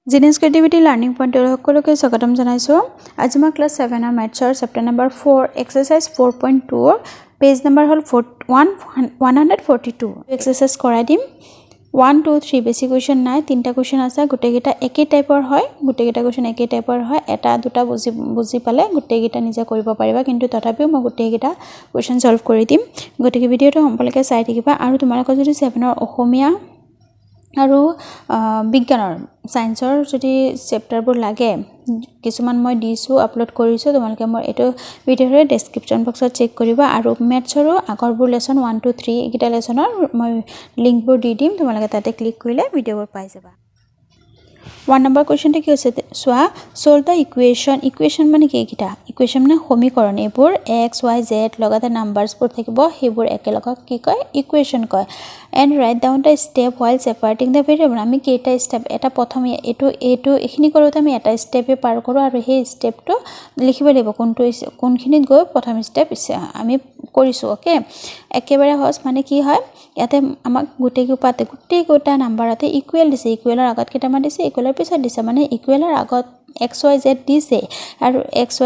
Genius creativity learning পইণ্টৰ সকলোকে স্বাগতম জনাইছোঁ। আজি মই ক্লাছ 7 মেথছৰ chapter number 4 exercise 4.2 page number হ'ল 142 এক্সাৰচাইজ কৰাই দিম। 1 2 3 বেছি কুৱেশ্যন নাই, তিনিটা কুৱেশ্যন আছে, গোটেইকেইটা একেই টাইপৰ হয়, গোটেইকেইটা কুৱেশ্যন একেই টাইপৰ হয়। এটা দুটা বুজি পালে গোটেইকেইটা নিজে কৰিব পাৰিবা, কিন্তু তথাপিও মই গোটেইকেইটা কুৱেশ্যন সলভ কৰি দিম। গতিকে ভিডিঅ'টো সম্পূৰ্ণকৈ চাই থাকিবা। আৰু তোমালোকৰ যদি 7ৰ অসমীয়া আৰু বিজ্ঞানৰ সায়েন্সৰ যদি চেপ্টাৰবোৰ লাগে, কিছুমান মই দিছোঁ, আপলোড কৰিছোঁ, তোমালোকে মই এইটো ভিডিঅ'ৰ ডেছক্ৰিপশ্যন বক্সত চেক কৰিবা। আৰু মেথছৰো আগৰবোৰ লেসন 1 2 3 এইকেইটা লেসনৰ মই লিংকবোৰ দি দিম, তোমালোকে তাতে ক্লিক কৰিলে ভিডিঅ'বোৰ পাই যাবা। 1 নম্বৰ কুৱেশ্যনটো কি হৈছে চোৱা, সলভ দ্য ইকুৱেশ্যন মানে কি? এইকেইটা ইকুৱেশ্যন মানে সমীকৰণ, এইবোৰ এক্স ৱাই জেড লগতে নাম্বাৰছবোৰ থাকিব, সেইবোৰ একেলগত কি কয়? ইকুৱেশ্যন কয়। And write down the step while separating the variable. আমি কেইটা ষ্টেপ, এটা প্ৰথম এইখিনি কৰোঁতে আমি এটা ষ্টেপে পাৰ কৰোঁ, আৰু সেই ষ্টেপটো লিখিব লাগিব কোনখিনিত গৈ প্ৰথম ষ্টেপ আমি কৰিছোঁ। অ'কে, একেবাৰে সহজ। মানে কি হয়, ইয়াতে আমাক গোটেইকেইটা নাম্বাৰতে ইকুৱেল দিছে, ইকুৱেলৰ আগত কেইটামান দিছে, ইকুৱেলৰ পিছত দিছে, মানে ইকুৱেলৰ আগত এক্স ৱাই জেড দিছে, আৰু এক্স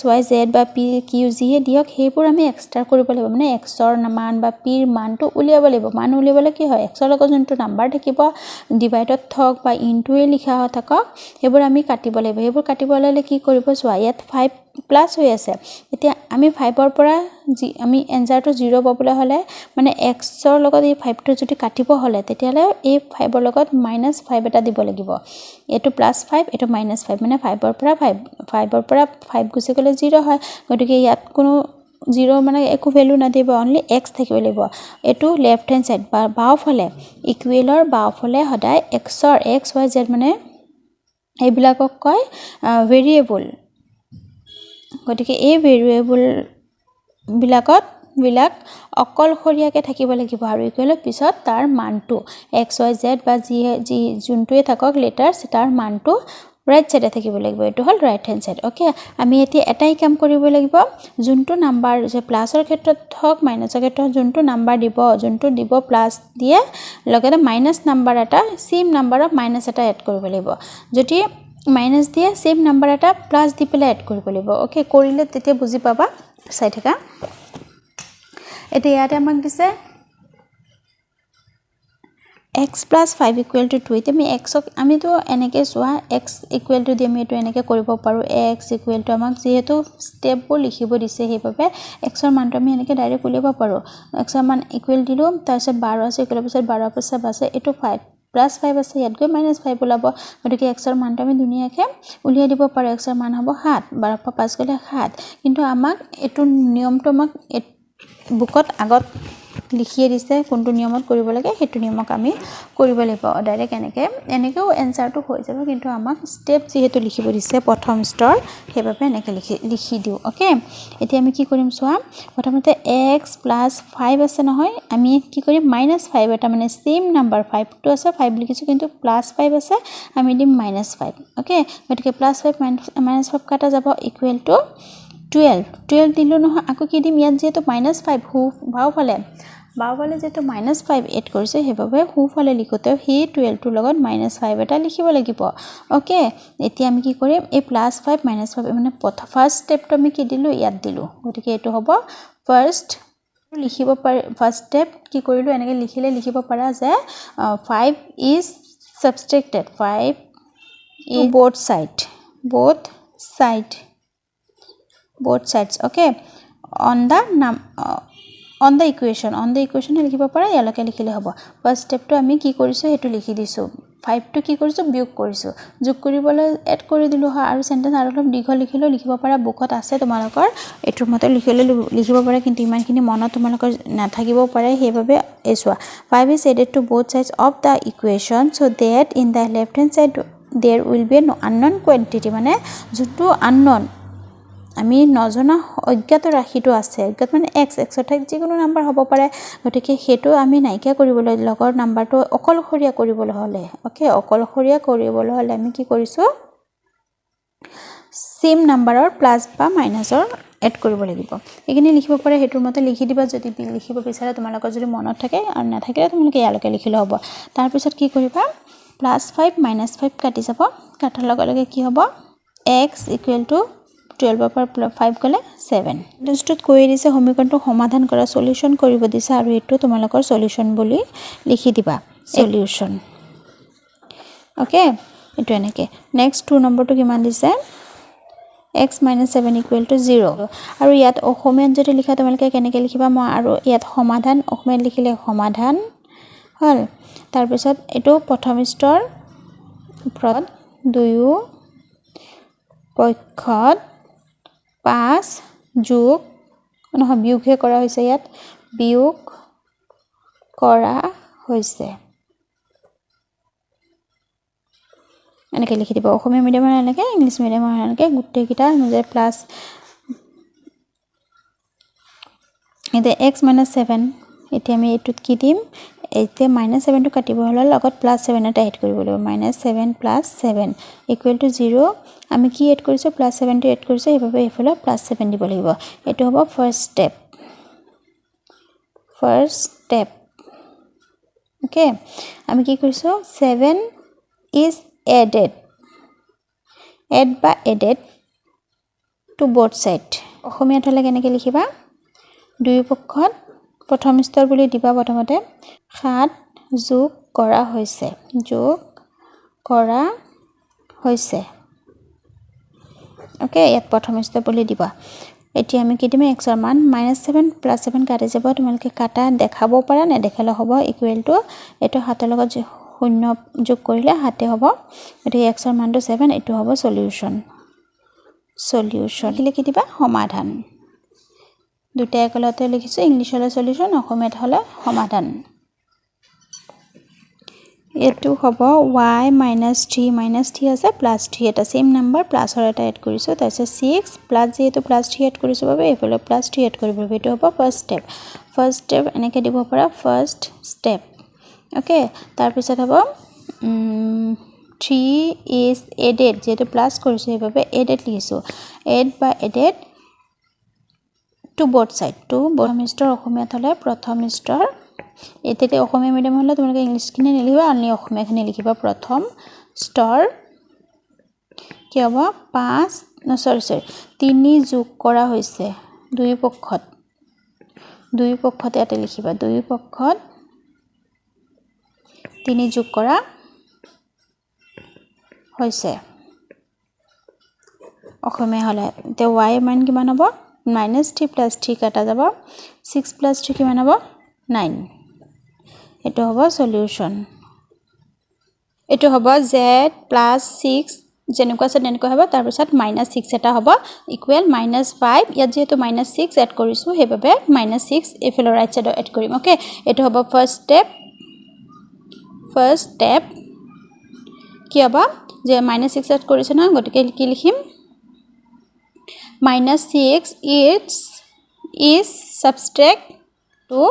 ৱাই জেড বা পি কিউ যিয়ে দিয়ক সেইবোৰ আমি এক্সট্ৰা কৰিব লাগিব। মানে এক্সৰ মান বা পিৰ মানটো উলিয়াব লাগিব। মান উলিয়াবলৈ কি হয়, এক্সৰ লগত যোনটো নাম্বাৰ থাকিব ডিভাইডত থওক বা ইনটুৱে লিখা থাকক, সেইবোৰ আমি কাটিব লাগিব। সেইবোৰ কাটিব হ'লে কি কৰিব চোৱা, ইয়াত 5 প্লাছ হৈ আছে। এতিয়া আমি 5ৰ পৰা আমি এনচাৰটো 0 পাবলৈ হ'লে, মানে এক্সৰ লগত এই 5টো যদি কাটিব হ'লে, তেতিয়াহ'লে এই 5ৰ লগত -5 এটা দিব লাগিব। এইটো +5, এইটো -5, মানে 5ৰ পৰা 5 গুচি গ'লে 0 হয়। গতিকে ইয়াত কোনো 0 মানে একো ভেলু নাদিব, অনলি এক্স থাকিব লাগিব। এইটো লেফ্ট হেণ্ড ছাইড বা বাওঁফালে, ইকুৱেলৰ বাওঁফালে সদায় এক্স ৱাই জেড মানে এইবিলাকক কয় ভেৰিয়েবল। গতিকে এই ভেৰিয়েবলবিলাক অকলশৰীয়াকৈ থাকিব লাগিব, আৰু ইকুৱেলৰ পিছত তাৰ মানটো এক্স ৱাই জেড বা যোনটোৱে থাকক লেটাৰ্ছ, তাৰ মানটো ৰাইট ছাইডে থাকিব লাগিব। এইটো হ'ল ৰাইট হেণ্ড ছাইড। অ'কে, আমি এতিয়া এটাই কাম কৰিব লাগিব, যোনটো নাম্বাৰ যে প্লাছৰ ক্ষেত্ৰত হওক মাইনাছৰ ক্ষেত্ৰত যোনটো নাম্বাৰ যোনটো দিব প্লাছ দিয়ে, লগতে মাইনাছ নাম্বাৰ এটা চেম নাম্বাৰত মাইনাছ এটা এড কৰিব লাগিব। যদি মাইনাছ দিয়ে, চেম নাম্বাৰ এটা প্লাছ দি পেলাই এড কৰিব লাগিব। অ'কে, কৰিলে তেতিয়া বুজি পাবা, চাই থাকা। এতিয়া ইয়াতে আমাক দিছে x + 5 = 2। এতিয়া আমি এক্সক আমিতো এনেকৈ চোৱা, এক্স ইকুৱেলটো দি আমি এইটো এনেকৈ কৰিব পাৰোঁ। এক্স ইকুৱেলটো আমাক যিহেতু ষ্টেপবোৰ লিখিব দিছে, সেইবাবে এক্সৰ মানটো আমি এনেকৈ ডাইৰেক্ট উলিয়াব পাৰোঁ। এক্সৰ মান ইকুৱেল দিলোঁ, তাৰপিছত 12 আছে, ইকুৱেলৰ পিছত 12 + 5 আছে, এইটো 5 +5 আছে, ইয়াত গৈ -5 ওলাব। গতিকে এক্সৰ মানটো আমি ধুনীয়াকৈ উলিয়াই দিব পাৰোঁ। এক্সৰ মান হ'ব 7, 12 পৰা 5 গ'লে 7। কিন্তু আমাক এইটো নিয়মটো আমাক বুকত আগত লিখিয়ে দিছে, কোনটো নিয়মত কৰিব লাগে সেইটো নিয়মক আমি কৰিব লাগিব। ডাইৰেক্ট এনেকৈও এনচাৰটো হৈ যাব, কিন্তু আমাক ষ্টেপ যিহেতু লিখিব দিছে প্ৰথম স্তৰ, সেইবাবে এনেকৈ লিখি দিওঁ। অ'কে, এতিয়া আমি কি কৰিম চোৱা, প্ৰথমতে এক্স + 5 আছে নহয়, আমি কি কৰিম -5 এটা, মানে চেম নাম্বাৰ 5টো আছে, 5 লিখিছোঁ, কিন্তু +5 আছে, আমি দিম -5। অ'কে, গতিকে +5 -5 কাটা যাব, ইকুৱেল টু 12 দিলোঁ নহয়, আকৌ কি দিম, ইয়াত যিহেতু -5 বাওঁফালে যিহেতু -5 এড কৰিছে, সেইবাবে সোঁফালে লিখোঁতেও সেই 12টোৰ লগত -5 এটা লিখিব লাগিব। অ'কে, এতিয়া আমি কি কৰিম, এই +5 -5 মানে ফাৰ্ষ্ট ষ্টেপটো আমি কি দিলোঁ, ইয়াত দিলোঁ। গতিকে এইটো হ'ব ফাৰ্ষ্ট লিখিব পাৰি। ফাৰ্ষ্ট ষ্টেপ কি কৰিলোঁ, এনেকৈ লিখিব পাৰা যে 5 is subtracted, 5 is both sides, okay, on the equation লিখিব পাৰা, ইয়ালৈকে লিখিলে হ'ব। ফাৰ্ষ্ট ষ্টেপটো আমি কি কৰিছোঁ সেইটো লিখি দিছোঁ, 5টো কি কৰিছোঁ, বিয়োগ কৰিছোঁ, যোগ কৰিবলৈ এড কৰি দিলোঁ হয়। আৰু চেণ্টেঞ্চ আৰু অলপ দীঘল লিখিব পাৰা, বুকত আছে তোমালোকৰ, এইটোৰ মতে লিখিব পাৰে, কিন্তু ইমানখিনি মনত তোমালোকৰ নাথাকিব পাৰে, সেইবাবে এই চোৱা, 5 is added to both sides of the equation so that in the left hand side there will be an unknown quantity, মানে যোনটো unknown আমি নজনা অজ্ঞাত ৰাশিটো আছে, অজ্ঞাত মানে এক্সৰ ঠাইত যিকোনো নাম্বাৰ হ'ব পাৰে। গতিকে সেইটো আমি নাইকিয়া কৰিবলৈ, লগৰ নাম্বাৰটো অকলশৰীয়া কৰিবলৈ হ'লে, অ'কে, আমি কি কৰিছোঁ, চেম নাম্বাৰৰ প্লাছ বা মাইনাছৰ এড কৰিব লাগিব। এইখিনি লিখিব পাৰে, সেইটোৰ মতে লিখি দিবা যদি লিখিব বিচাৰা, তোমালোকৰ যদি মনত থাকে, আৰু নাথাকিলে তোমালোকে ইয়ালৈকে লিখিলে হ'ব। তাৰপিছত কি কৰিবা, +5 -5 কাটি যাব কাটাৰ লগে লগে কি হ'ব x = 12/5 গলে 7 লিষ্টত কৈ দিছে সমীকৰণটো সমাধান কৰা সলিউশন কৰিব দিছে আৰু এটো তোমালোকৰ সলিউশন বুলি লিখি দিবা সলিউশন ওকে এটো এনেকে নেক্সট 2 নম্বৰটো কিমান দিছে x - 7 = 0 আৰু ইয়াত অসমীয়াত যদি লিখা তোমালোকে কেনেকৈ লিখিবা মই আৰু ইয়াত সমাধান অসমীয়াত লিখিলে সমাধান হল তাৰ পিছত এটো প্ৰথম স্তৰ ওপৰত দুয়ো পক্ষত 5 যোগ নহয় বিয়োগহে কৰা হৈছে ইয়াত বিয়োগ কৰা হৈছে এনেকৈ লিখি দিব অসমীয়া মিডিয়ামৰ এনেকৈ ইংলিছ মিডিয়ামৰ এনেকৈ গুটেই কিটা যে প্লাস এতে x - 7 এতিয়া আমি এটুত কি দিম এতে -7 টো কাটিব হলে লগত +7 এটা এড কৰিব লাগিব -7 + 7 = 0 আমি কি এড কৰিছো +7 টো এড কৰিছো এভাবে এফালে +7 দিব লাগিব এটো হ'ব ফাৰ্স্ট স্টেপ ওকে আমি কি কৰিছো 7 is added to both side অসমীয়াত হলে কেনেকৈ লিখিবা দুই পক্ষত প্ৰথম স্তৰ বুলি দিবা প্ৰথমতে 7 যোগ কৰা হৈছে ওকে ইয়াত প্ৰথম স্তৰ বুলি দিবা এতিয়া আমি কি দিম x ৰ মান -7 + 7 কাটি যাব তোমালোকে কাটা দেখাব পাৰা নে দেখালে হ'ব = এটো হাতৰ লগত শূন্য যোগ কৰিলে হাতে হ'ব এটো x ৰ মানটো 7 এটো হ'ব সলিউশন লিখি দিবা সমাধান দুটা একলতে লিখিছো ইংলিশৰ সলিউশন অসমীয়াত হলে সমাধান এটো হ'ব y - 3 আছে +3 এটা সেম নাম্বাৰ প্লাসৰ এটা এড কৰিছো তাৰপিছত 6 প্লাস যেটো +3 এড কৰিছো বাবে এফালে +3 এড কৰিব লাগিব এটো হ'ব ফাৰ্স্ট স্টেপ এনেকৈ দিব পাৰা ফাৰ্স্ট স্টেপ ওকে তাৰ পিছত হ'ব 3 is added যেটো প্লাস কৰিছো এভাবে added লিখিছো added to both side to প্ৰথম স্তৰ অসমীয়াত হলে প্ৰথম স্তৰ এতে অসমীয়া মিডিয়াম হলে তোমালোকে ইংলিশ কিনে লিখিবা অনলি অসমীয়া খিনি লিখিবা প্ৰথম স্তৰ কি হ'ব 3 যোগ কৰা হৈছে দুই পক্ষত এটা লিখিবা দুই পক্ষত 3 যোগ কৰা হৈছে অসমীয়া হলে তে y মান কিমান হ'ব -3 + 3 কাটা যাব 6 + 3 কিমান হ'ব 9 এটো হ'ব সলিউশন এটো হ'ব z + 6 যেনেকুৱা আছে তেনেকুৱা হ'ব তাৰ পিছত -6 এটা হ'ব ইকুৱেল -5 ইয়াত যেটো -6 এড কৰিছো হেবাবে -6 এফালৰ ৰাইট সাইড এড কৰিম ওকে এটো হ'ব ফাৰ্স্ট স্টেপ কি হ'ব যে -6 এড কৰিছে না গটিকে কি লিখিম -6 is subtract to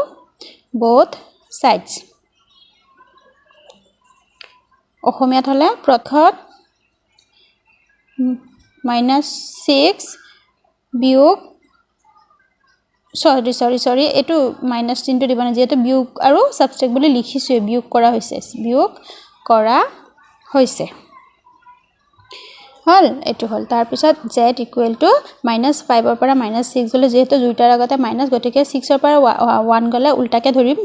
both sides অসমীয়াত হলে প্ৰথমত -6 বিয়োগ সৰি এটো মাইনাস চিহ্নটো দিব না যেটো বিয়োগ আৰু সাবট্ৰেক্ট বুলি লিখিছো বিয়োগ কৰা হৈছে হল এটো হল তাৰ পিছত z = -5 ৰ পৰা -6 গলে যেটো দুইটাৰ আগতে মাইনাস গটিকে 6 ৰ পৰা 1 গলে উল্টাকে ধৰিম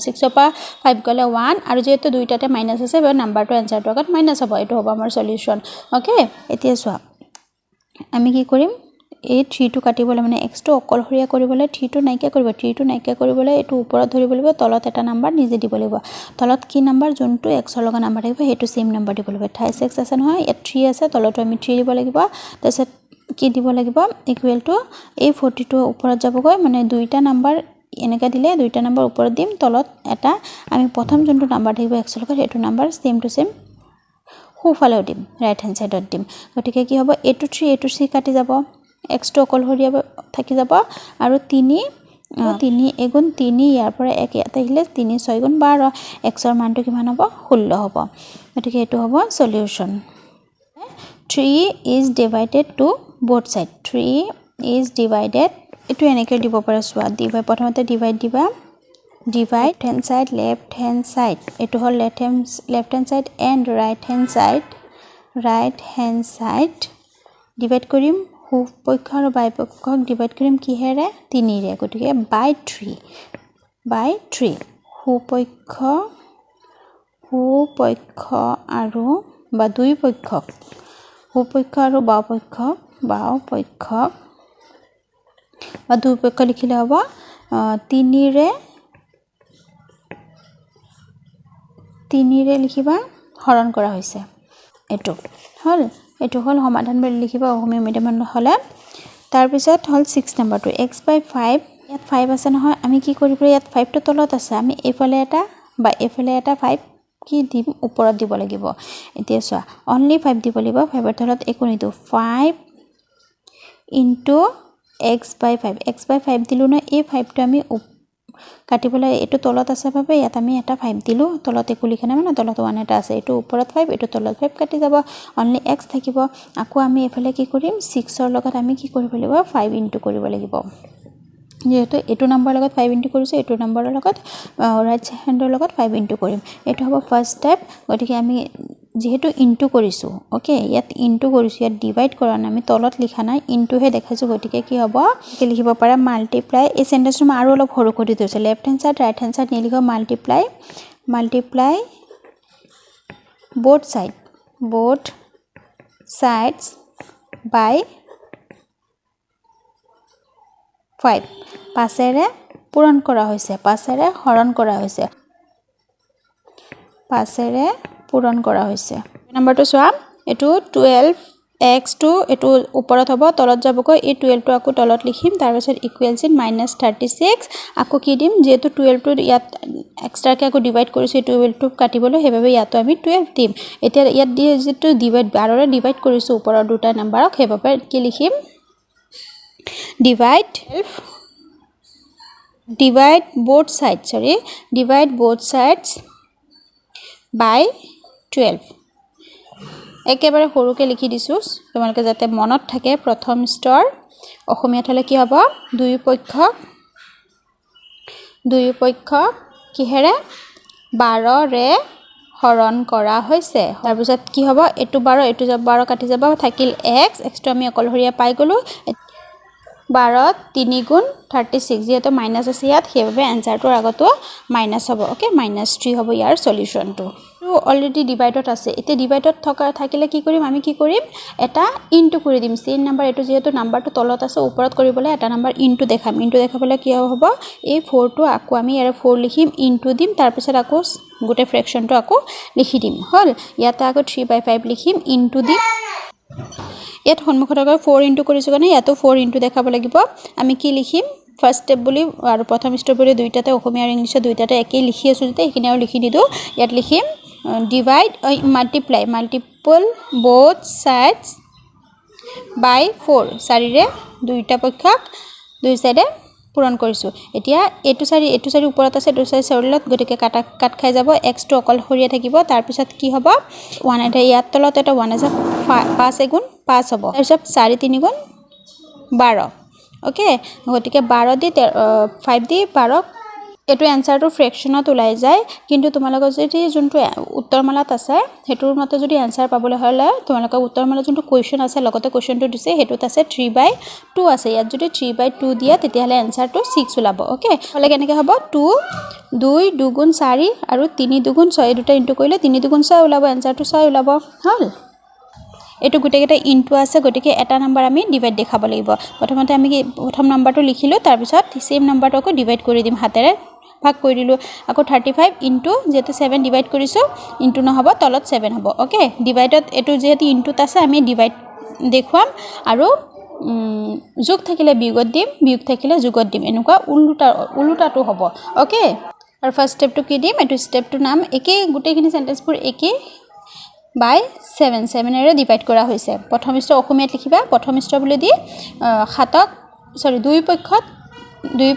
6 ৰ পৰা 5 গলে 1 আৰু যেটো দুইটাতে মাইনাস আছে বা নাম্বাৰটো আনসাৰটো আগত মাইনাস হ'ব এটো হ'ব আমাৰ সলিউশন ওকে এতিয়া চোৱা আমি কি কৰিম এই 3 টো কাটিবলৈ মানে x টো অকলহৰিয়া কৰিবলৈ 3 টো নাইকিয়া কৰিবলৈ এটো ওপৰত ধৰিব লাগিব তলত এটা নাম্বাৰ নিজে দিব লাগিব তলত কি নাম্বাৰ যোনটো x ৰ লগত নাম্বাৰ থাকিব হেতু সেম নাম্বাৰ দিব লাগিব 26 আছে নহয় ইয়াত 3 আছে তলতো আমি 3 দিব লাগিব তাৰপিছত কি দিব লাগিব ইকুৱেল টু এই 42 ওপৰত যাবগৈ মানে দুইটা নাম্বাৰ এনেকা দিলে দুইটা নাম্বাৰ ওপৰত দিম তলত এটা আমি প্ৰথম যোনটো নাম্বাৰ থাকিব x ৰ লগত হেতু নাম্বাৰ সেম টু সেম হুফালেও দিম ৰাইট হ্যান্ড সাইডত দিম গটিকে কি হ'ব a to 3 কাটি যাব x টো অকলহৰিয়া থাকি যাব আৰু 3 এগুণ 3 ইয়াৰ পৰা 1 ইয়াত আহিলে 3 6 গুণ 12 x ৰ মানটো কিমান হ'ব 16 হ'ব গতিকে এটো হ'ব solution 3 is divided to both side 3 is divided এটো এনেকৈ দিব পাৰা সোৱা দিবা প্ৰথমতে ডিভাইড দিবা divide hand side left hand side এটো হল left hand side and right hand side divide কৰিম হুপক্ষ আৰু বাইপক্ষক ডিভাইড কৰিম কিহেৰে 3 ৰে গতিকে বাই 3 হুপক্ষ আৰু বা দুই পক্ষক হুপক্ষ আৰু বাওপক্ষক বা দুই পক্ষ লিখিলে হ'ব 3 ৰে লিখিবা হৰণ কৰা হৈছে এটো হল সমাধান বুলি লিখিবা অসমীয়া মিডিয়ামত হলে তাৰ পিছত হল 6 নম্বৰটো x by 5 ইয়াত 5 আছে নহয় আমি কি কৰিব ইয়াত 5 টো তলত আছে আমি এফালে এটা বা এফালে এটা 5 কি দিম ওপৰত দিব লাগিব এতিয়া চোৱা অনলি 5 দিব লাগিব 5 ৰ তলত একো নিদো 5 into x by 5 দিলু ন এই 5 টো আমি কাটিবলৈ এটো তলত আছে ভাবে ইয়াত আমি এটা 5 দিলু তলত একো লিখা নাই মানে তলত 1 এটা আছে এটো ওপৰত 5 এটো তলত 5 কাটি যাব অনলি x থাকিব আকৌ আমি এফালে কি কৰিম 6 ৰ লগত আমি কি কৰিব লাগিব 5 ইনটু কৰিব লাগিব যেহেতু এটো নম্বৰ লগত 5 ইনটু কৰিছো এটো নম্বৰৰ লগত ৰাইট হ্যান্ডৰ লগত 5 ইনটু কৰিম এটো হ'ব ফাৰ্স্ট স্টেপ গতিকে আমি যেহেতু ইনটু কৰিছো ওকে ইয়াত ইনটু কৰিছো ইয়াত ডিভাইড কৰা নাই আমি তলত লিখা নাই ইনটু হে দেখাইছো গতিকে কি হ'ব কি লিখিব পাৰা মাল্টিপ্লাই এই সেন্টেন্সটো আৰু অলপ সৰু কৰি দিছো left hand side right hand side নিলিখো মাল্টিপ্লাই both sides by 5 পাছেৰে পূৰণ কৰা হৈছে পাছেৰে হৰণ কৰা হৈছে নম্বৰটো চোৱা এটো 12x টো এটো ওপৰত হ'ব তলত যাবকৈ এই 12 টো আকৌ তলত লিখিম তাৰ পিছত ইকুৱেলছ ইন -36 আকৌ কি দিম যেটো 12 টো ইয়াত এক্সট্ৰা কে আকৌ ডিভাইড কৰিছো এই 12 টো কাটিবলৈ হেবাবে ইয়াতো আমি 12 দিম এতিয়া ইয়াত দি যেটো ডিভাইড 12 ৰে ডিভাইড কৰিছো ওপৰৰ দুটা নম্বৰক হেবাবে কি লিখিম divide both sides by 12 একেবাৰে সৰুকে লিখি দিছো তোমালোকে যাতে মনত থাকে প্ৰথম স্তৰ অসমীয়াত হলে কি হ'ব দুই পক্ষ কিহেৰে 12 ৰে হৰণ কৰা হৈছে তাৰ পিছত কি হ'ব এটো 12 এটো 12 কাটি যাব থাকিল x টো আমি অকলহৰিয়া পাই গলো 12 3 গুণ 36 যেটো মাইনাস আছে ইয়াত হেবে আনসাৰটোৰ আগতো মাইনাস হ'ব ওকে -3 হ'ব ইয়াৰ সলিউশনটো অলৰেডি ডিভাইডত আছে এতিয়া ডিভাইডত থাকিলে কি কৰিম আমি কি কৰিম এটা ইনটু কৰি দিম চেইন নাম্বাৰ এটো যেটো নাম্বাৰটো তলত আছে ওপৰত কৰিবলৈ এটা নাম্বাৰ ইনটু দেখাবলৈ কি হ'ব এই 4 টো আকৌ আমি ইয়াৰ 4 লিখিম ইনটু দিম তাৰ পিছত আকৌ গোটে ফ্ৰেকশনটো আকৌ লিখি দিম হল ইয়াতে আকৌ 3/5 লিখিম ইনটু দিম ইয়াত সন্মুখত 4 ইনটু কৰিছো কাৰণে ইয়াতো 4 ইনটু দেখাব লাগিব আমি কি লিখিম ফাৰ্স্ট স্টেপ বুলি আৰু প্ৰথম স্টেপ বুলি দুইটাতে অসমীয়া আৰু ইংলিশ দুইটাতে একেই লিখি আছো যেতে এখিনিও লিখি দিদো ইয়াত লিখিম divide multiple both sides by 4 চাৰিৰে দুইটা পক্ষক দুই সাইডে পূৰণ কৰিছো এতিয়া এটো চাৰি ওপৰত আছে দুই সাইড সৰলত গটিকে কাট খাই যাব x টো অকল হৰিয়া থাকিব তাৰ পিছত কি হ'ব 1 এটা ইয়াত তলত এটা 1 আছে 5 গুণ 5 হ'ব তাৰ পিছত 4 3 গুণ 12 ওকে গটিকে 12 দি 5 দি 12 এটো আনসাৰটো ফ্ৰেকশনত ওলাই যায় কিন্তু তোমালোকৰ যদি যোনটো উত্তৰমালাত আছে হেতুৰ মতে যদি আনসাৰ পাবলৈ হলে তোমালোকৰ উত্তৰমালা যোনটো কোৱেশ্চন আছে লগতে কোৱেশ্চনটো দিছে হেতুত আছে 3/2 আছে ইয়াত যদি 3/2 দিয়া তেতিয়া হলে আনসাৰটো 6 ওলাব ওকে হলে কেনেকৈ হ'ব 2 2 গুণ 4 আৰু 3 গুণ 6 দুটা ইনটু কৰিলে 3 গুণ 6 ওলাব আনসাৰটো 6 ওলাব হল এটো গুটেকেটা ইনটু আছে গটিকে এটা নাম্বাৰ আমি ডিভাইড দেখাব লাগিব প্ৰথমতে আমি প্ৰথম নাম্বাৰটো লিখিলো তাৰ পিছত সেম নাম্বাৰটো ডিভাইড কৰি দিম হাতেৰে ভাগ কৰি দিলো আকৌ 35 ইনটু যেটো 7 ডিভাইড কৰিছো ইনটু নহব তলত 7 হ'ব ওকে ডিভাইডত এটো যেটো ইনটুত আছে আমি ডিভাইড দেখুৱাম আৰু যোগ থাকিলে বিয়োগত দিম বিয়োগ থাকিলে যোগত দিম এনেকুৱা উল্টাটো হ'ব ওকে আৰু ফাৰ্স্ট স্টেপটো কি দিম এটো স্টেপটো নাম একে গুটেখিনি সেন্টেন্সবোৰ একে by 7 এৰে ডিভাইড কৰা হৈছে প্ৰথম স্তৰ অসমীয়াত লিখিবা প্ৰথম স্তৰ বুলি দি দুই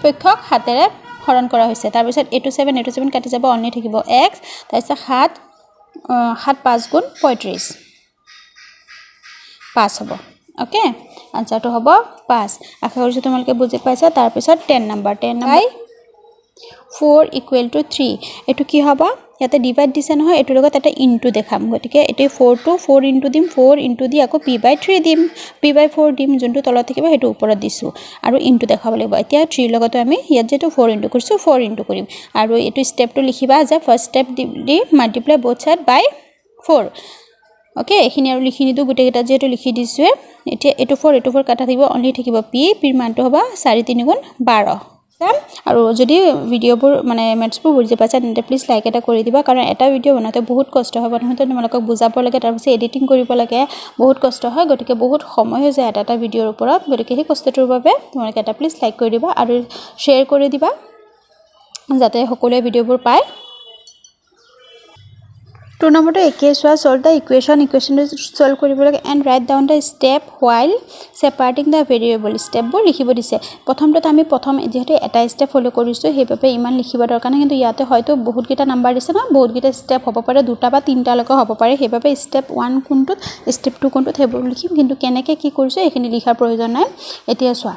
পক্ষক হাতেৰে হৰণ কৰা হৈছে তাৰ পিছত এটো 7 কাটি যাব অনলি থাকিব x তাৰ পিছত 7 5 গুণ 35 5 হ'ব ওকে আনসাৰটো হ'ব 5 আশা কৰিছো তোমালোকে বুজি পাইছা তাৰ পিছত 10 নম্বৰ 4 equal to 3 এটো কি হ'ব ইয়াতে ডিভাইড দিছে নহয় এটো লগত এটা ইনটু দেখাম গতিকে এটো 4 to 4 ইনটু দিম 4 ইনটু দি আকৌ p/3 দিম p/4 দিম যোনটো তলত থাকিব হেতু ওপৰত দিছো আৰু ইনটু দেখাব লাগিব এতিয়া 3 লগত আমি ইয়াত যেটো 4 ইনটু কৰিছো 4 ইনটু কৰিম আৰু এটো স্টেপটো লিখিবা যে first step the multiply both side by 4 okay এখিনি আৰু লিখি নিদু গুটে গটা যেটো লিখি দিছো এতিয়া এটো 4 কাটা থাকিব অনলি থাকিব p পিৰ মানটো হ'ব 4 3 গুণ 12 আৰু যদি ভিডিওবোৰ মানে মেথছবোৰ বুজি পাইছা তেন্তে প্লিজ লাইক এটা কৰি দিবা কাৰণ এটা ভিডিও বনাতে বহুত কষ্ট হয় প্ৰথমতে তোমালোকক বুজাব লাগে তাৰ পিছত এডিটিং কৰিব লাগে বহুত কষ্ট হয় গতিকে বহুত সময় হৈ যায় এটা ভিডিওৰ ওপৰত গতিকে সেই কষ্টটোৰ বাবে তোমালোকে এটা প্লিজ লাইক কৰি দিবা আৰু শেয়াৰ কৰি দিবা যাতে সকলোৱে ভিডিওবোৰ পায় 2 নম্বৰটো একে সোৱা সল্ভ দা ইকুৱেশ্যনটো সল্ভ কৰিব লাগে and write down the step while separating the variable স্টেপবোৰ লিখিব দিছে প্ৰথমতে আমি যেহেতু এটা স্টেপ ফলো কৰিছো হেইভাবে ইমান লিখিব দৰকাৰ নাই কিন্তু ইয়াতে হয়তো বহুত কিটা নাম্বাৰ দিছে না বহুত কিটা স্টেপ হ'ব পাৰে দুটা বা তিনটা লৈকে হ'ব পাৰে হেইভাবে স্টেপ 1 কোনটোত স্টেপ 2 কোনটোত হেইবোৰ লিখিম কিন্তু কেনেকৈ কি কৰিছো এখিনি লিখাৰ প্ৰয়োজন নাই এতিয়া সোৱা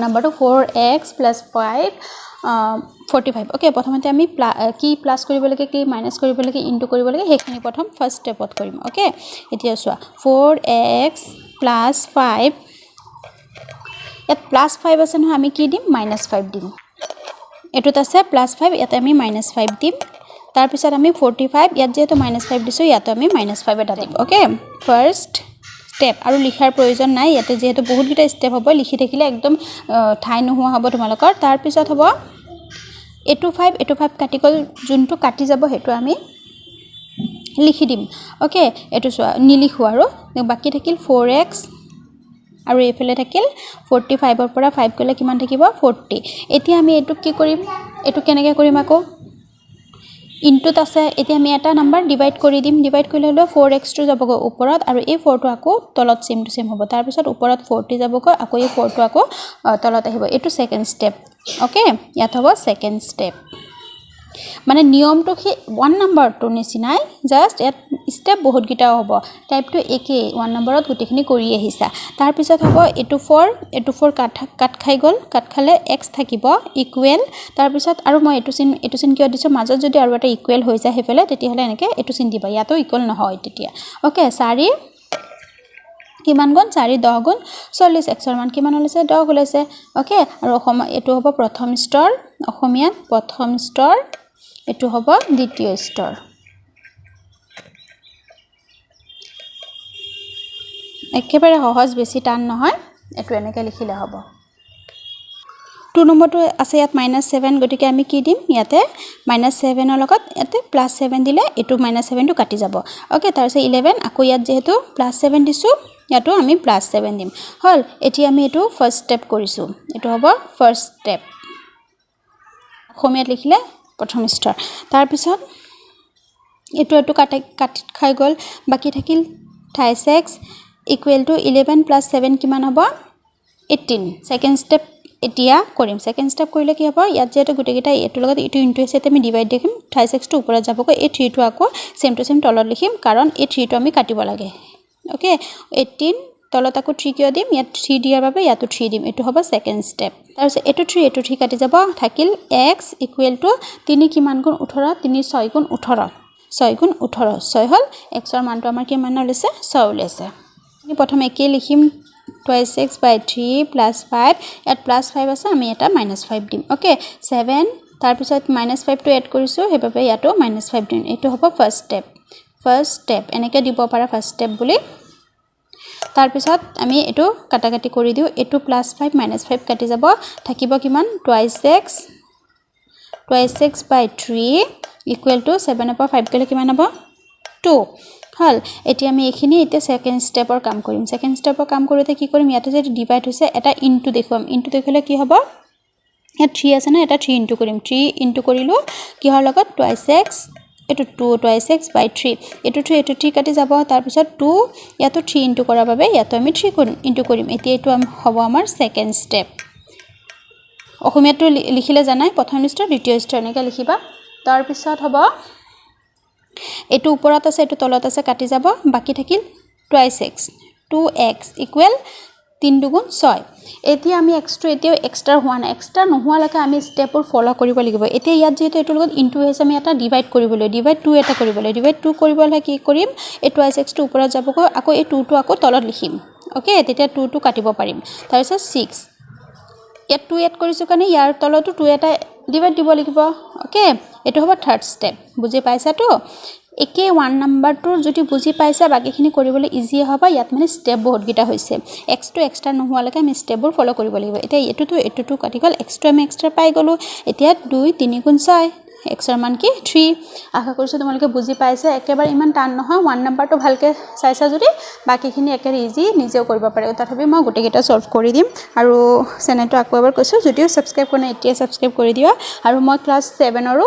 নম্বৰটো 4x + 5 45 ওকে প্ৰথমতে আমি কি প্লাস কৰিব লাগে কি মাইনাস কৰিব লাগে ইনটু কৰিব লাগে হেখিনি প্ৰথম ফাৰ্স্ট স্টেপত কৰিম ওকে এতিয়া সোৱা 4x + 5 ইয়াত +5 আছে নহয় আমি কি দিম -5 দিম এটোত আছে +5 ইয়াতে আমি -5 দিম তাৰ পিছত আমি 45 ইয়াত যেটো -5 দিছো ইয়াতে আমি -5 এটা দিম ওকে ফাৰ্স্ট স্টেপ আৰু লিখাৰ প্ৰয়োজন নাই ইয়াতে যেহেতু বহুত কিটা স্টেপ হ'ব লিখি থাকিলে একদম ঠাই নোহোৱা হ'ব তোমালোকৰ তাৰ পিছত হ'ব এটো 5 কাটি গল যোনটো কাটি যাব হেতু আমি লিখি দিম ওকে এটো নিলিখো আৰু বাকি থাকিল 4x আৰু এফালে থাকিল 45 ৰ পৰা 5 গলে কিমান থাকিব 40 এতিয়া আমি এটো কি কৰিম এটো কেনেকৈ কৰিম আকৌ ইনটুত আছে এতিয়া আমি এটা নাম্বাৰ ডিভাইড কৰি দিম ডিভাইড কৰিলে হলো 4x টো যাবগৈ ওপৰত আৰু এই 4 টো আকৌ তলত সেম টু সেম হ'ব তাৰ পিছত ওপৰত 40 যাবগৈ আকৌ এই 4 টো আকৌ তলত আহিব এটো সেকেন্ড স্টেপ ওকে ইয়াত হ'ব সেকেন্ড স্টেপ মানে নিয়মটো কি 1 নম্বৰটো নিচিনাই জাস্ট ইয়াত স্টেপ বহুত গিটা হ'ব টাইপটো একে 1 নম্বৰত গুটিখিনি কৰি আহিছা তাৰ পিছত হ'ব এটো 4 কাট খাই গল কাট খালে x থাকিব ইকুৱেল তাৰ পিছত আৰু মই এটো চিন কিয় দিছো মাজত যদি আৰু এটা ইকুৱেল হৈ যায় হেফালে তেতিয়া হলে এনেকে এটো চিন দিবা ইয়াতো ইকুৱেল নহয় তেতিয়া ওকে 4 কিমান গুণ 4 10 গুণ 40 x ৰ মান কিমান হলছে 10 হলছে ওকে আৰু এটো হ'ব প্ৰথম স্তৰ অসমীয়াত প্ৰথম স্তৰ এটো হ'ব দ্বিতীয় স্তৰ একেবাৰে সহজ বেছি টান নহয় এটো এনেকৈ লিখিলে হ'ব 2 নম্বৰটো আছে ইয়াত -7 গতিকে আমি কি দিম ইয়াতে -7 ৰ লগত ইয়াতে +7 দিলে এটো -7 টো কাটি যাব ওকে তাৰ পিছত 11 আকৌ ইয়াত যেহেতু +7 দিছো ইয়াতো আমি +7 দিম হল এতিয়া আমি এটো ফাৰ্স্ট স্টেপ কৰিছো এটো হ'ব ফাৰ্স্ট স্টেপ অসমীয়াত লিখিলে প্ৰথম স্তৰ তাৰ পিছত এটো কাট খাই গল বাকি থাকিল 26 ইকুৱেল টু 11 + 7 কিমান হ'ব 18 সেকেন্ড স্টেপ এতিয়া কৰিম সেকেন্ড স্টেপ কৰিলে কি হ'ব ইয়াত যেটো গুটেকিটা এটো লগত এটো ইনটু আছে আমি ডিভাইড দেখিম 26 টো ওপৰত যাবকৈ এই 3 টো আকৌ সেম টু সেম তলত লিখিম কাৰণ এই 3 টো আমি কাটিব লাগে ওকে 18 তলত আকৌ 3 কিয় দিম ইয়াত 3 দিয়াৰ বাবে ইয়াতো 3 দিম এটো হ'ব সেকেন্ড স্টেপ তাৰ পিছত এটো 3 কাটি যাব থাকিল x ইকুৱেল টু 3 কিমান গুণ 18 3 6 গুণ 18 6 গুণ 18 6 হল x ৰ মানটো আমাৰ কিমান ওলাইছে 6 ওলাইছে আমি প্ৰথম একে লিখিম 26/3 + 5 ইয়াত +5 আছে আমি এটা -5 দিম ওকে 7 তাৰ পিছত -5 টো এড কৰিছো হেবাবে ইয়াতো -5 দিম এটো হ'ব ফাৰ্স্ট স্টেপ এনেকৈ দিব পাৰা ফাৰ্স্ট স্টেপ বুলি তাৰ পিছত আমি এটো কাটাকাটি কৰি দিও এটো +5 -5 কাটি যাব থাকিব কিমান 26/3 ইকুৱেল টু 7 ৰ পৰা 5 গলে কিমান হ'ব 2 হল এতিয়া আমি এখিনি এতিয়া সেকেন্ড স্টেপৰ কাম কৰিম সেকেন্ড স্টেপৰ কাম কৰোতে কি কৰিম ইয়াতে যে ডিভাইড হৈছে এটা ইনটু দেখুৱাম ইনটু দেখিলে কি হ'ব ইয়াত 3 আছে না এটা 3 ইনটু কৰিম 3 ইনটু কৰিলো কিহৰ লগত 26 এটো 2 26/3 এটো 3 কাটি যাব তাৰ পিছত 2 ইয়াতো 3 ইনটু কৰাৰ বাবে ইয়াতো আমি 3 ইনটু কৰিম এতিয়া এটো হ'ব আমাৰ সেকেন্ড স্টেপ অসমীয়াটো লিখিলে জানাই প্ৰথম স্তৰ দ্বিতীয় স্তৰ এনেকৈ লিখিবা তাৰ পিছত হ'ব এটো ওপৰত আছে এটো তলত আছে কাটি যাব বাকি থাকিল 2x ইকুৱেল 3 দুগুণ 6 এতিয়া আমি x2 এতিয়াও এক্সট্ৰা হোৱা নাই এক্সট্ৰা নোহোৱালৈকে আমি ষ্টেপবোৰ ফলো কৰিব লাগিব এতিয়া ইয়াত যেটো এটো লগত ইনটু হৈছে আমি এটা ডিভাইড কৰিবলৈ ডিভাইড 2 এটা কৰিবলৈ ডিভাইড 2 কৰিবলৈ কি কৰিম এই 2x টো ওপৰত যাবগৈ আকৌ এই 2 টো আকৌ তলত লিখিম ওকে তেতিয়া 2 টো কাটিব পাৰিম তাৰ পিছত 6 ইয়াত 2 এড কৰিছো কাৰণে ইয়াৰ তলতো 2 এটা ডিভাইড দিব লাগিব ওকে এটো হ'ব থাৰ্ড ষ্টেপ বুজি পাইছা তো একে 1 নাম্বাৰটোৰ যদি বুজি পাইছা বাকিখিনি কৰিবলৈ ইজি হ'ব ইয়াত মানে ষ্টেপ বহুত গিটা হৈছে x টো এক্সট্ৰা নোহোৱালৈকে আমি ষ্টেপবোৰ ফলো কৰিব লাগিব এতিয়া এটোটো কাটি গল x টো আমি এক্সট্ৰা পাই গলো এতিয়া 2 3 গুণ 6 x ৰ মান কি 3 আশা কৰিছো তোমালোকে বুজি পাইছা একেবাৰে ইমান টান নহয় 1 নাম্বাৰটো ভালকে চাইছা যদি বাকিখিনি একেবাৰে ইজি নিজেও কৰিব পাৰে তথাপি মই গোটেইকেইটা সলভ কৰি দিম আৰু চেনেলটো আকৌ এবাৰ কৈছো যদিও সাবস্ক্ৰাইব কৰা নাই এতিয়া সাবস্ক্ৰাইব কৰি দিবা আৰু মই ক্লাস 7 আৰু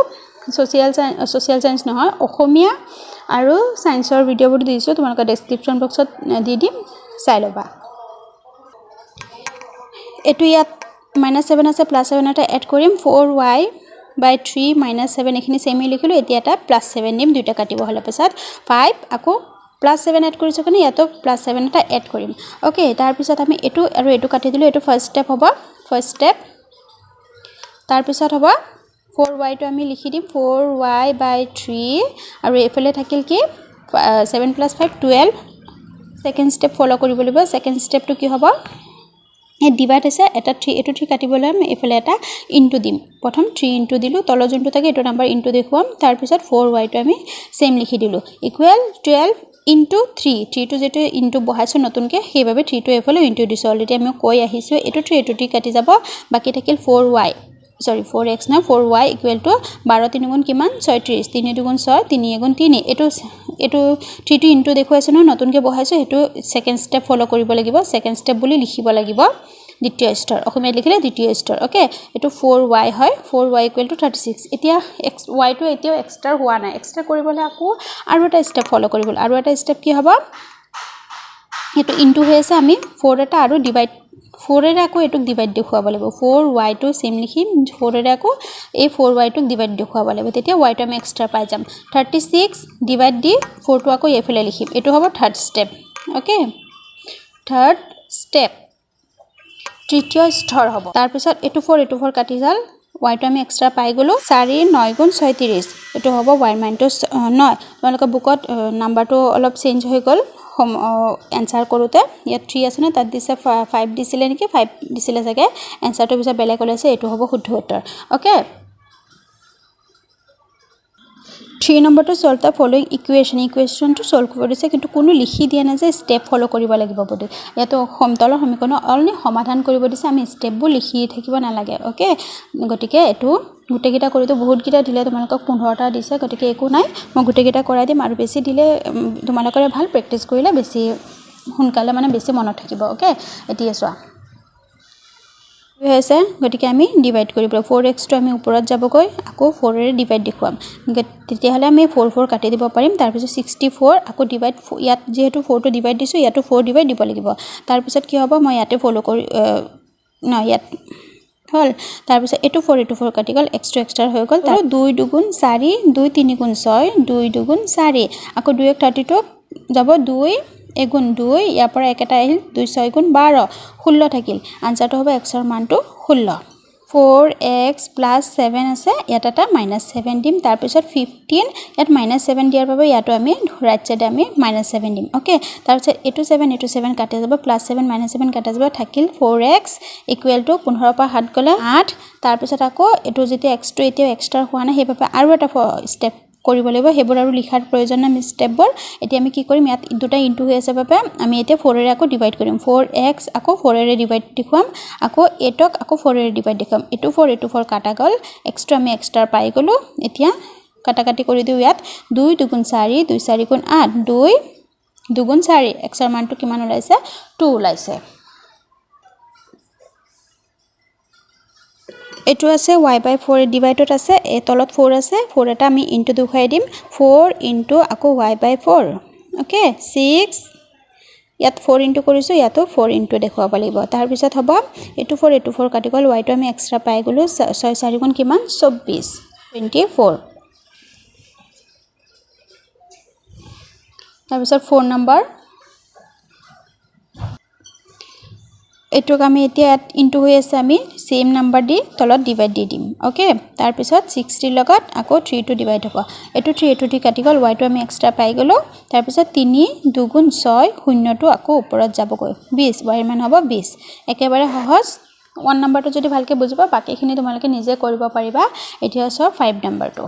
social science নহয় অসমীয়া আৰু সায়েন্সৰ ভিডিওবোৰ দিছো তোমালোকে ডেসক্ৰিপচন বক্সত দি দিম চাই লবা এটো ইয়াত -7 আছে +7 এটা এড কৰিম 4y by 3 - 7 এখিনি সেমি লিখিলো এতিয়া এটা +7 দিম দুইটা কাটিব হলে পিছত 5 আকৌ +7 এড কৰিছো কাৰণে ইয়াতো +7 এটা এড কৰিম ওকে তাৰ পিছত আমি এটো আৰু এটো কাটি দিলো এটো ফাৰ্স্ট স্টেপ হ'ব ফাৰ্স্ট স্টেপ তাৰ পিছত হ'ব 4y টো আমি লিখি দিম 4y by 3 আৰু এফালে থাকিল কি 7 + 5 12 সেকেন্ড স্টেপ ফলো কৰিব লাগিব সেকেন্ড স্টেপটো কি হ'ব এ ডিভাইড আছে এটা 3 এটো 3 কাটিবলৈ আমি এফালে এটা ইনটু দিম প্ৰথম 3 ইনটু দিলু তল জুনটো থাকে এটো নাম্বাৰ ইনটু দেখুৱাম তাৰ পিছত 4y টো আমি সেম লিখি দিলু ইকুৱেল 12 ইনটু 3 3 টো যেটো ইনটু বহাইছো নতুনকে সেইভাবে 3 টো এফালে ইনটু দিছো অলৰেডি আমি কৈ আহিছো এটো 3 এটো 3 কাটি যাব বাকি থাকিল 4y sorry 4x না 4y equal to 12 3 গুণ কিমান 36 3 দুগুণ 6 3 গুণ 3 এটো 3 টো ইনটু দেখুৱাইছো ন নতুনকে বহাইছো এটো সেকেন্ড স্টেপ ফলো কৰিব লাগিব সেকেন্ড স্টেপ বুলি লিখিব লাগিব দ্বিতীয় স্টাৰ অসমীয়া লিখিলে দ্বিতীয় স্টাৰ ওকে এটো 4y হয় 4y equal to 36 এতিয়া y টো এতিয়া এক্সট্ৰা হোৱা নাই এক্সট্ৰা কৰিবলৈ আকৌ আৰু এটা স্টেপ ফলো কৰিব আৰু এটা স্টেপ কি হ'ব এটো ইনটু হৈ আছে আমি 4 এটা আৰু ডিভাইড 4 এৰে আকৌ এটুক ডিভাইড দেখুৱাব লাগিব 4y টো সেম লিখিম 4 এৰে আকৌ এই 4y টো ডিভাইড দেখুৱাব লাগিব তেতিয়া y টো আমি এক্সট্ৰা পাই যাম 36 ডিভাইড দি 4 টো আকৌ এফালে লিখিম এটো হ'ব third step okay third step তৃতীয় স্তৰ হ'ব তাৰ পিছত এটো 4 কাটি যাল y টো আমি এক্সট্ৰা পাই গলো 4 9 গুণ 36 এটো হ'ব y মাইনাস 9 তোমালোকৰ বুকত নাম্বাৰটো অলপ চেঞ্জ হৈ গল এনসাৰ কৰোতে ইয়াত 3 আছে না তাত দিছে 5 দিছিলে নেকি 5 দিছিলে জাগে এনসারটো পিছে বেলেগ ওলাইছে এটো হ'ব শুদ্ধ উত্তৰ ওকে 3 নম্বৰটো সলভ দা ফলোইং ইকুৱেশন টো সলভ কৰিছে কিন্তু কোনো লিখি দিয়া না যে স্টেপ ফলো কৰিব লাগিব বডি ইয়াতো সমতলৰ সমীকৰণ অলনি সমাধান কৰিব দিছে আমি স্টেপবোৰ লিখি থাকিব না লাগে ওকে গটিকে এটো গুটেকিটা কৰিতো বহুত কিটা দিলে তোমালোকক 15টা দিছে গটিকে একো নাই মই গুটেকিটা কৰাই দিম আৰু বেছি দিলে তোমালোকৰ ভাল প্ৰেক্টিস কৰিলে বেছি হুনকালে মানে বেছি মনত থাকিব ওকে এতিয়া চোৱা হৈছে গটিকে আমি ডিভাইড কৰিব 4x টো আমি ওপৰত যাবগৈ আকৌ 4 এৰে ডিভাইড দেখুৱাম তেতিয়া হলে আমি 4 কাটি দিব পাৰিম তাৰ পিছত 64 আকৌ ডিভাইড ইয়াত যেহেতু 4 টো ডিভাইড দিছো ইয়াতো 4 ডিভাইড দিব লাগিব তাৰ পিছত কি হ'ব মই ইয়াতে ফলো কৰি না ইয়াত হল তাৰ পিছত এটো 4 কাটি গল এক্সট্ৰা হৈ গল তাৰ 2 দুগুণ 4 2 3 গুণ 6 2 দুগুণ 4 আকৌ 2 32 যাব 2 এগুণ 2 ইয়াৰ পৰা একটা আহিল 2 6 গুণ 12 16 থাকিল আনসাৰটো হ'ব x ৰ মানটো 16 4x + 7 আছে ইয়াত এটা -7 দিম তাৰ পিছত 15 ইয়াত -7 দিয়াৰ বাবে ইয়াটো আমি ৰাইট সাইডে আমি -7 দিম ওকে তাৰ পিছত এটো 7 কাটি যাব +7 -7 কাটি যাব থাকিল 4x = 15 পৰা 7 গলে 8 তাৰ পিছত আকৌ এটো যেতিয়া x টো এতিয়া এক্সট্ৰা হোৱা নাই হেবাবে আৰু এটা স্টেপ কৰিব লাগিব হেবৰ আৰু লিখাৰ প্ৰয়োজন নাই স্টেপবোৰ এতিয়া আমি কি কৰিম ইয়াত দুটা ইনটু হৈ আছে বাবে আমি এতিয়া 4 এৰে আকৌ ডিভাইড কৰিম 4x আকৌ 4 এৰে ডিভাইড দেখুৱাম আকৌ 8ক আকৌ 4 এৰে ডিভাইড দেখুৱাম এটো 4 কাটা গল এক্সট্ৰা আমি এক্সট্ৰা পাই গলো এতিয়া কাটাকাটি কৰি দিও ইয়াত 2 দুগুণ 4 2 4 গুণ 8 2 দুগুণ 4 x ৰ মানটো কিমান ওলাইছে 2 ওলাইছে এটো আছে y/4 ডিভাইডত আছে এ তলত 4 আছে 4 এটা আমি ইনটু দুখাই দিম 4 ইনটু আকৌ y/4 ওকে 6 ইয়াত 4 ইনটু কৰিছো ইয়াতো 4 ইনটু দেখুৱাব লাগিব তাৰ পিছত হ'ব এটো 4 কাটি গল y টো আমি এক্সট্ৰা পাই গলো 6 4 গুণ কিমান 24 24 তাৰ পিছত 4 নম্বৰ এটুক আমি এতিয়া ইনটু হৈ আছে আমি সেম নাম্বাৰ দি তলত ডিভাইড দি দিম ওকে তাৰ পিছত 60 লগত আকৌ 3 টো ডিভাইড হ'ব এটো 3 এটো দি কাটি গল y টো আমি এক্সট্ৰা পাই গলো তাৰ পিছত 3 2 গুণ 6 শূন্যটো আকৌ ওপৰত যাবগৈ 20 y মান হ'ব 20 একেবাৰে সহজ 1 নাম্বাৰটো যদি ভালকে বুজিবা বাকিখিনি তোমালোকে নিজে কৰিব পাৰিবা এতিয়া আছে 5 নাম্বাৰটো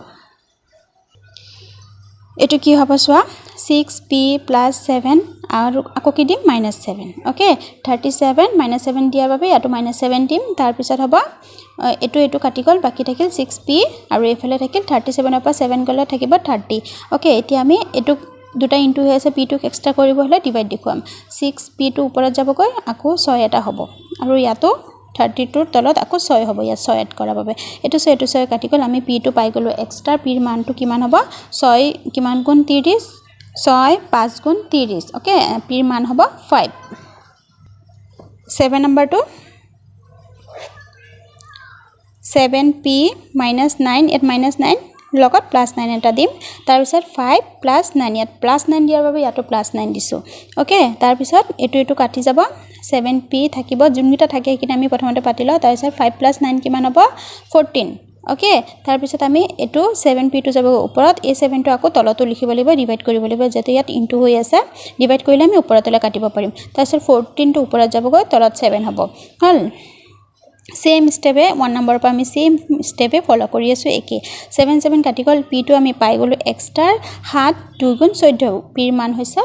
এটো কি হ'ব সোৱা 6p + 7 আৰু আকৌ কি দিম -7 ওকে 37 -7 দিয়াৰ বাবে এটো -7 দিম তাৰ পিছত হ'ব এটো কাটি গল বাকি থাকিল 6p আৰু এফালে থাকিল 37 ৰ পৰা 7 গলে থাকিব 30 ওকে এতিয়া আমি এটো দুটা ইনটু হৈ আছে p টো এক্সট্ৰা কৰিব হলে ডিভাইড দেখুৱাম 6p টো ওপৰত যাবগৈ আকৌ 6 এটা হ'ব আৰু ইয়াতো 32 ৰ তলত আকৌ 6 হ'ব ইয়া 6 এড কৰা বাবে এটো 6 কাটি গল আমি p টো পাই গলো এক্সট্ৰা p ৰ মানটো কিমান হ'ব 6 কিমান গুণ 30 6 5 গুণ 30 ওকে p ৰ মান হ'ব 5 7 নাম্বাৰটো 7p - 9 এট -9 লগত +9 এটা দিম তাৰ পিছত 5 + 9 ইয়াত +9 দিয়াৰ বাবে ইয়াতো +9 দিছো ওকে তাৰ পিছত এটো কাটি যাব 7p থাকিব যোনটা থাকে কিনে আমি প্ৰথমতে পাতি লও তাৰ পিছত 5 + 9 কিমান হ'ব 14 ওকে তাৰ পিছত আমি এটো 7p টো যাব ওপৰত এই 7 টো আকৌ তলতো লিখিব লাগিব ডিভাইড কৰিব লাগিব যেতে ইয়াত ইনটু হৈ আছে ডিভাইড কৰিলে আমি ওপৰতলে কাটিব পাৰিম তাৰ পিছত 14 টো ওপৰত যাবগৈ তলত 7 হ'ব হল सेम स्टेपे 1 नंबर पर আমি सेम स्टेपे फॉलो কৰি আছো একে 7 7 কাটি গল p টো আমি পাই গলো এক্সট্ৰা 7 2 গুণ 14 p ৰ মান হৈছে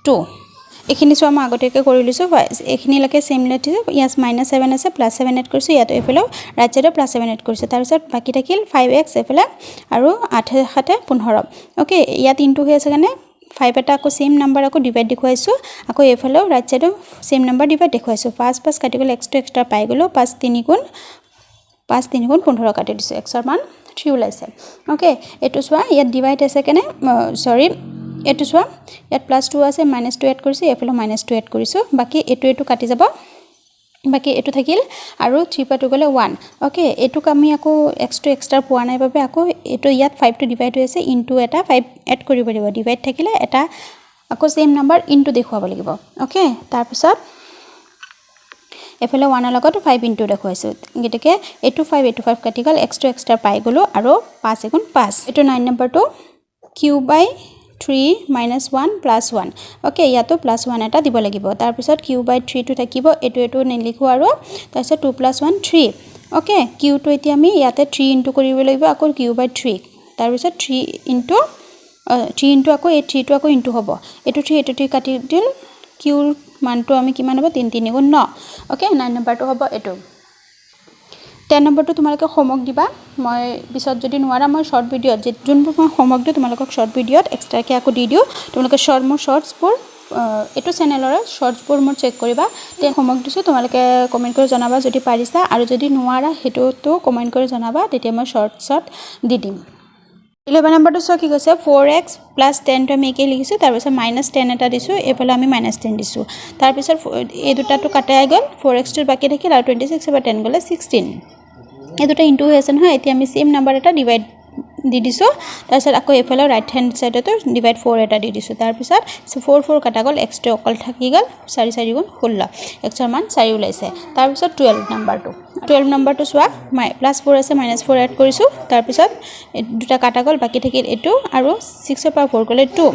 2 এখিনি সো আমি আগতেকে কৰি লিছো এখিনি লকে सेम লেটি ইয়াস -7 আছে +7 এড কৰিছো ইয়াত এফালে ৰাইট সাইডে +7 এড কৰিছো তাৰ পিছত বাকি থাকিল 5x এফালে আৰু 8 7 15 ওকে ইয়াত ইনটু হৈ আছে কাৰণে 5 এটা আকৌ सेम নাম্বাৰ আকৌ ডিভাইড দেখুৱাইছো আকৌ এফালে ৰাইট সাইডে सेम নাম্বাৰ ডিভাইড দেখুৱাইছো 5 5 কাটি গল এক্সট্ৰা পাই গলো 5 3 গুণ 15 কাটি দিছো x ৰ মান 3 ওলাইছে ওকে এটো সোৱা ইয়াত ডিভাইড আছে কেনে সৰি এটো সোৱা ইয়াত +2 আছে -2 এড কৰিছো এফালে -2 এড কৰিছো বাকি এটো কাটি যাব বাকি এটো থাকিল আৰু 3 পা 2 গলে 1 ওকে এটো আমি আকৌ এক্সট্ৰা পোৱা নাই বাবে আকৌ এটো ইয়াত 5 টো ডিভাইড হৈ আছে ইনটু এটা 5 এড কৰিব লাগিব ডিভাইড থাকিলে এটা আকৌ सेम নাম্বাৰ ইনটু দেখুৱাব লাগিব ওকে তাৰ পিছত এফালে 1 ৰ লগত 5 ইনটু দেখুৱাইছো গিটকে এটো 5 কাটি গল এক্সট্ৰা পাই গলো আৰু 5 গুণ 5 এটো 9 নাম্বাৰটো q/3 - 1 + 1 ওকে ইয়াতো +1 এটা দিব লাগিব তাৰ পিছত q/3 টো থাকিব এটো নিলিখো আৰু তাৰ পিছত 2 + 1 3 ওকে q টো এতিয়া আমি ইয়াতে 3 ইনটু কৰিব লাগিব আকৌ q/3 তাৰ পিছত 3 ইনটু আকৌ এই 3 টো আকৌ ইনটু হ'ব এটো 3 কাটি দিল q মানটো আমি কিমান হ'ব 3 3 গুণ 9 ওকে 9 নাম্বাৰটো হ'ব এটো 10 নম্বৰটো তোমালোকে হোমৱৰ্ক দিবা মই পিছত যদি নোৱাৰা মই শৰ্ট ভিডিঅ' যোনবোৰ মই হোমৱৰ্ক দিও তোমালোকক শৰ্ট ভিডিঅ'ত এক্সট্ৰাকে আকৌ দি দিও তোমালোকে শৰ্টছবোৰ এটো চেনেলৰে শৰ্টছবোৰ মোৰ চেক কৰিবা তে হোমৱৰ্ক দিছো তোমালোকে কমেন্ট কৰি জনাবা যদি পাৰিছা আৰু যদি নোৱাৰা হেতুটো কমেন্ট কৰি জনাবা তেতিয়া মই শৰ্টছত দি দিম 11 নম্বৰটো সো কি কৈছে 4x + 10 টো আমি একে লিখিছো তাৰ পিছত -10 এটা দিছো এফালে আমি -10 দিছো তাৰ পিছত এই দুটাটো কাটাই গল 4x টো বাকি থাকিল আৰু 26 এবাৰ 10 গলে 16 এই দুটা ইনটু হৈ আছে নহয় এতিয়া আমি सेम নাম্বাৰ এটা ডিভাইড দি দিছো তাৰ পিছত আকৌ এফালে ৰাইট হেণ্ড সাইডতে ডিভাইড 4 এটা দি দিছো তাৰ পিছত 4 4 কাটা গল এক্সট্ৰা অকল থাকি গল 4 4 গুণ 16 x ৰ মান 4 ওলাইছে তাৰ পিছত 12 নাম্বাৰটো সোৱা +4 আছে -4 এড কৰিছো তাৰ পিছত দুটা কাটা গল বাকি থাকিল এটো আৰু 6 ৰ পৰা 4 গলে 2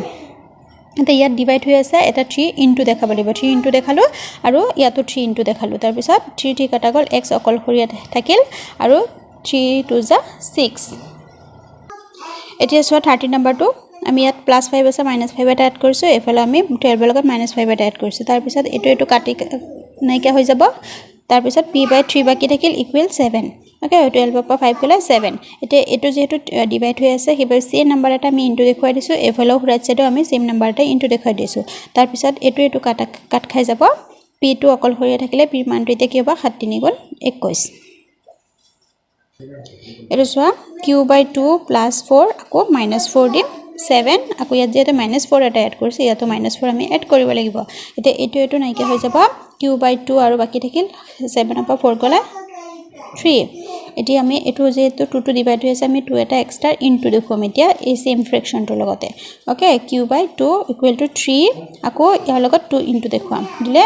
এটা ইয়াত ডিভাইড হৈ আছে এটা 3 ইনটু দেখাব লাগিব 3 ইনটু দেখালো আৰু ইয়াতো 3 ইনটু দেখালো তাৰ পিছত 3 কাটা গল x অকল হৰিয়া থাকিল আৰু 3 2 * 6 এতিয়া সোৱা 30 নাম্বাৰটো আমি ইয়াত +5 আছে -5 এটা এড কৰিছো এফালে আমি 12 লগত -5 এটা এড কৰিছো তাৰ পিছত এটো কাটি নাইকা হৈ যাব তাৰ পিছত p/3 বাকি থাকিল ইকুৱেল 7 ওকে 12 ৰ পৰা 5 গলে 7 এতিয়া এটো যেহেতু ডিভাইড হৈ আছে হিবাৰ সেম নাম্বাৰ এটা আমি ইনটু দেখুৱাই দিছো এফালে ৰাইট সাইডে আমি সেম নাম্বাৰ এটা ইনটু দেখুৱাই দিছো তাৰ পিছত এটো কাট খাই যাব p টো অকল হৰিয়া থাকিলে p মানটো এতিয়া কি হ'ব 7 3 গুণ 21 এটো সোৱা q/2 + 4 আকৌ -4 দিম 7 আকৌ ইয়াত যেতে -4 এটা এড কৰিছে ইয়াতো -4 আমি এড কৰিব লাগিব এতিয়া এটো নাইকা হৈ যাব q/2 আৰু বাকি থাকিল 7 ৰ পৰা 4 গলে 3 এতিয়া আমি এটো যেটো 2 টু ডিভাইড হৈ আছে আমি 2 এটা এক্সট্ৰা ইনটু দেখুম এতিয়া এই সেম ফ্ৰেকশনটো লগতে okay q by 2 equal to 3 আকৌ ইয়াৰ লগত 2 ইনটু দেখুৱাম দিলে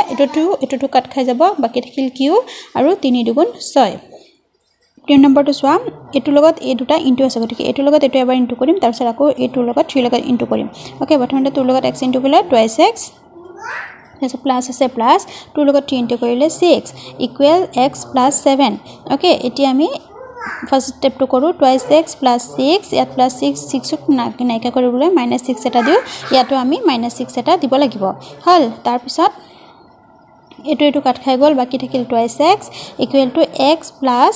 এটো কাট খাই যাব বাকি থাকিল q আৰু 3 দুগুণ 6 3 নম্বৰটো সোৱা এটো লগত এই দুটা ইনটু আছে গতিকে এটো লগত এটো এবাৰ ইনটু কৰিম তাৰ পিছত আকৌ এটো লগত 3 লগত ইনটু কৰিম ওকে প্ৰথমতে 2 লগত x ইনটু কৰিলে twice x আছে প্লাস আছে প্লাস 2 লগত 3 ইনটু কৰিলে 6 ইকুৱেল x প্লাস 7 ওকে এতিয়া আমি ফাৰ্স্ট স্টেপ টু কৰো twice x plus 6 ইয়াত plus 6 ক নাইকা কৰিবলৈ -6 এটা দিও ইয়াতো আমি -6 এটা দিব লাগিব হল তাৰ পিছত এটো কাট খাই গল বাকি থাকিল twice x equal to x plus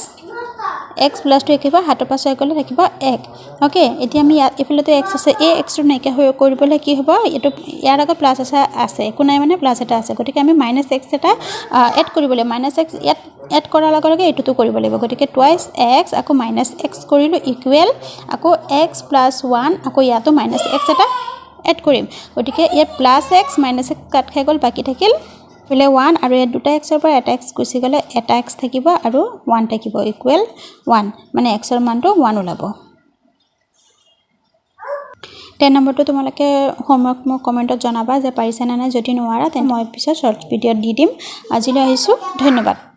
to একেবা হাতৰ পাছ হৈ গলে থাকিব 1 ওকে এতিয়া আমি এফালেটো x আছে এই x টো নাইকা হৈ কৰিবলৈ কি হ'ব এটো ইয়াৰ আগত প্লাস আছে একো নাই মানে প্লাস এটা আছে গতিকে আমি -x এটা এড কৰিবলৈ -x ইয়াত এড কৰাৰ লগে লগে এটোটো কৰিব লাগিব গতিকে twice x আকৌ -x কৰিলো ইকুৱেল আকৌ x plus 1 আকৌ ইয়াতো -x এটা এড কৰিম গতিকে ইয়াত +x -x কাট খাই গল বাকি থাকিল বলে 1 আৰু এই দুটা x ৰ পৰা এটা x গুছি গলে এটা x থাকিব আৰু 1 থাকিব ইকুৱেল 1 মানে x ৰ মানটো 1 ওলাব 10 নম্বৰটো তোমালোকে হোমৱৰ্ক মই কমেন্টত জনাবা যে পাৰিছা না নাই যদি নোৱাৰা তেন মই পিছত শৰ্ট ভিডিঅ দি দিম আজিলৈ আহিছো ধন্যবাদ